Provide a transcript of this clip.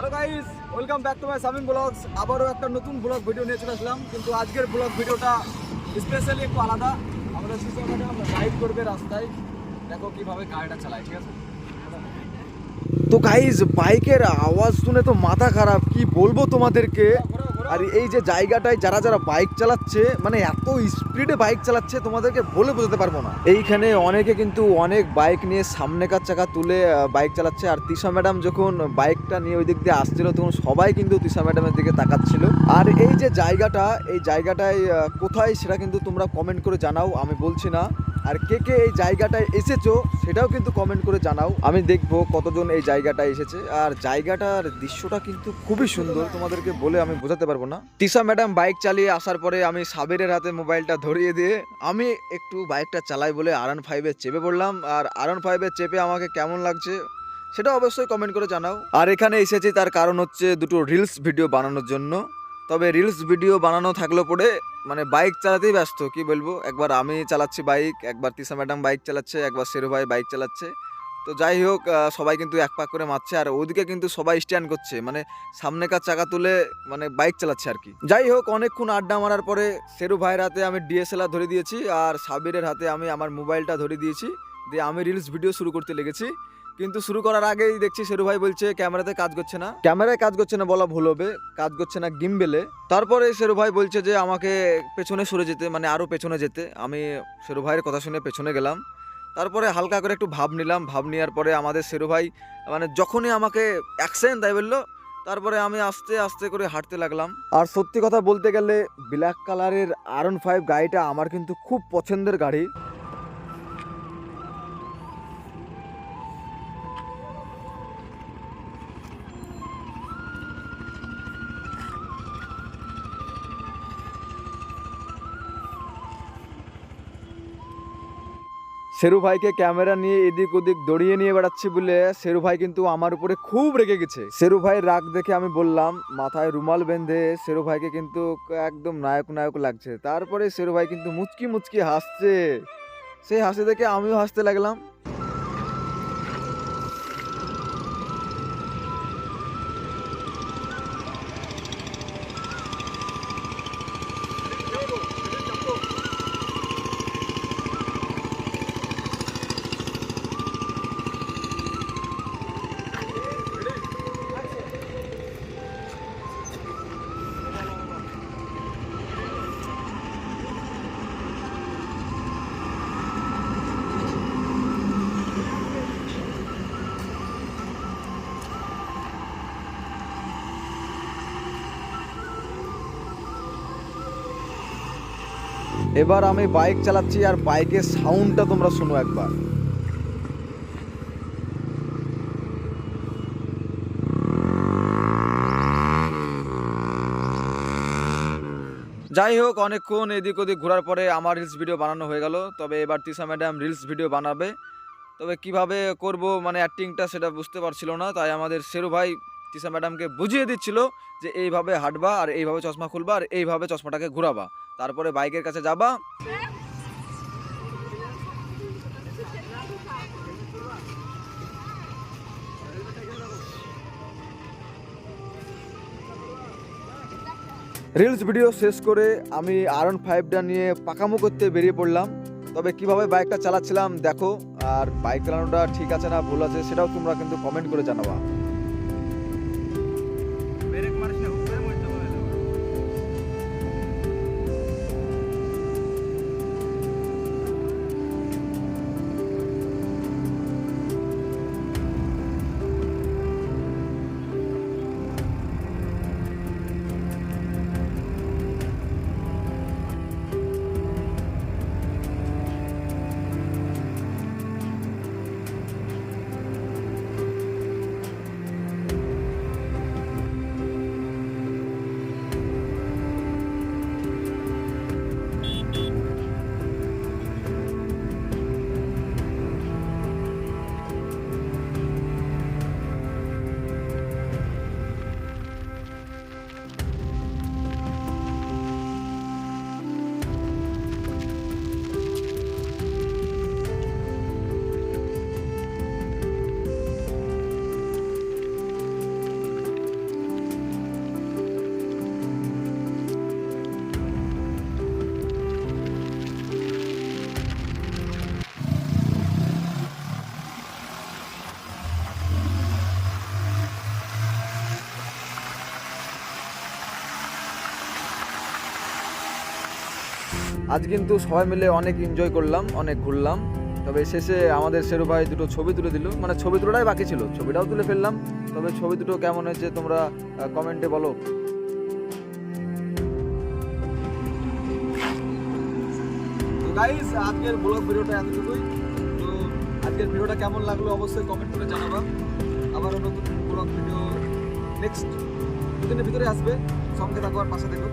Hello guys, welcome back to my Samim vlogs. আবারও একটা নতুন ব্লগ ভিডিও নিয়ে চলে আসলাম, কিন্তু আজকের ব্লগ ভিডিওটা স্পেশালি একটু আলাদা। আমাদের সিস্টেম রাইড করবে রাস্তায়, দেখো কিভাবে গাড়িটা চালায়, ঠিক আছে? তো গাইজ বাইকের আওয়াজ শুনে তো মাথা খারাপ, কি বলবো তোমাদেরকে। আর এই যে জায়গাটায় যারা যারা বাইক চালাচ্ছে, মানে এত স্পিডে বাইক চালাচ্ছে তোমাদেরকে বলে বোঝাতে পারবো না। এইখানে অনেকে কিন্তু অনেক বাইক নিয়ে সামনেকার চাকা তুলে বাইক চালাচ্ছে। আর তিশা ম্যাডাম যখন বাইকটা নিয়ে ওই দিক দিয়ে আসছিল তখন সবাই কিন্তু তিশা ম্যাডামের দিকে তাকাচ্ছিল। আর এই যে জায়গাটা, এই জায়গাটায় কোথায় সেটা কিন্তু তোমরা কমেন্ট করে জানাও, আমি বলছি না। আর কে কে এই জায়গাটায় এসেছো সেটাও কিন্তু কমেন্ট করে জানাও, আমি দেখবো কতজন এই জায়গাটায় এসেছে। আর জায়গাটার দৃশ্যটা কিন্তু খুবই সুন্দর, তোমাদেরকে বলে আমি বোঝাতে পারবো না। তিশা ম্যাডাম বাইক চালিয়ে আসার পরে আমি সাবিরের হাতে মোবাইলটা ধরিয়ে দিয়ে আমি একটু বাইকটা চালাই বলে R15-এ চেপে পড়লাম। আর R15-এ চেপে আমাকে কেমন লাগছে সেটা অবশ্যই কমেন্ট করে জানাও। আর এখানে এসেছি তার কারণ হচ্ছে দুটো রিলস ভিডিও বানানোর জন্য। তবে রিলস ভিডিও বানানো থাকলো পরে মানে বাইক চালাতেই ব্যস্ত, কি বলবো। একবার আমি চালাচ্ছি বাইক, একবার তিশা ম্যাডাম বাইক চালাচ্ছে, একবার শেরু ভাই বাইক চালাচ্ছে। তো যাই হোক, সবাই কিন্তু এক পাক করে মারছে। আর ওদিকে কিন্তু সবাই স্ট্যান্ড করছে, মানে সামনেকার চাকা তুলে মানে বাইক চালাচ্ছে আর কি। যাই হোক, অনেকক্ষণ আড্ডা মারার পরে শেরু ভাইয়ের হাতে আমি DSLR ধরে দিয়েছি, আর সাবিরের হাতে আমি আমার মোবাইলটা ধরে দিয়েছি, দিয়ে আমি রিলস ভিডিও শুরু করতে লেগেছি। কিন্তু শুরু করার আগেই দেখছি শেরু ভাই বলছে ক্যামেরাতে কাজ করছে না, ক্যামেরায় কাজ করছে না বলা ভুল হবে, কাজ করছে না গিম্বেলে। তারপরে শেরু ভাই বলছে যে আমাকে পেছনে সরে যেতে, মানে আরও পেছনে যেতে। আমি শেরু ভাইয়ের কথা শুনে পেছনে গেলাম। তারপরে হালকা করে একটু ভাব নিলাম, ভাব নেওয়ার পরে আমাদের শেরু ভাই মানে যখনই আমাকে অ্যাকশন তাই বললো, তারপরে আমি আস্তে আস্তে করে হাঁটতে লাগলাম। আর সত্যি কথা বলতে গেলে ব্ল্যাক কালারের R15 গাড়িটা আমার কিন্তু খুব পছন্দের গাড়ি। শেরু ভাইকে ক্যামেরা নিয়ে এদিক ওদিক দড়িয়ে নিয়ে বেড়াচ্ছি বলে শেরু ভাই কিন্তু আমার উপরে খুব রেগে গেছে। শেরু ভাইয়ের রাগ দেখে আমি বললাম, মাথায় রুমাল বেঁধে শেরু ভাইকে কিন্তু একদম নায়ক নায়ক লাগছে। তারপরে শেরু ভাই কিন্তু মুচকি মুচকি হাসছে, সেই হাসি দেখে আমিও হাসতে লাগলাম। এবার আমি বাইক চালাচ্ছি, আর বাইকের সাউন্ডটা তোমরা শোনো একবার। যাই হোক, অনেকক্ষণ এদিক ওদিক ঘোরার পরে আমার রিলস ভিডিও বানানো হয়ে গেল। তবে এবার তিশা ম্যাডাম রিলস ভিডিও বানাবে, তবে কিভাবে করব মানে অ্যাক্টিংটা সেটা বুঝতে পারছিল না। তাই আমাদের শেরু ভাই তিশা ম্যাডামকে বুঝিয়ে দিচ্ছিল যে এইভাবে হাঁটবা, আর এইভাবে চশমা খুলবা, আর এইভাবে চশমাটাকে ঘোরাবা, তারপরে বাইকের কাছে যাবা। রিলস ভিডিও শেষ করে আমি R15টা নিয়ে পাকামো করতে বেরিয়ে পড়লাম। তবে কিভাবে বাইকটা চালাচ্ছিলাম দেখো, আর বাইক চালানোটা ঠিক আছে না ভুল আছে সেটাও তোমরা কিন্তু কমেন্ট করে জানাবা। আজ কিন্তু সবাই মিলে অনেক এনজয় করলাম, অনেক ঘুরলাম। তবে শেষে আমাদের শেরু ভাই দুটো ছবি তুলে দিল, মানে ছবি তোলাটাই বাকি ছিল, ছবিটাও তুলে ফেললাম। তবে ছবি দুটো কেমন হয়েছে তোমরা কমেন্টে বলো। তো গাইস আজকের ব্লগ ভিডিওটা এতটুকুই। তো আজকের ভিডিওটা কেমন লাগলো অবশ্যই কমেন্ট করে জানাবা। আবারও নতুন ব্লগ ভিডিও নেক্সট দুদিনের ভিতরে আসবে, সঙ্গে থাকো আর পাশে দেখো।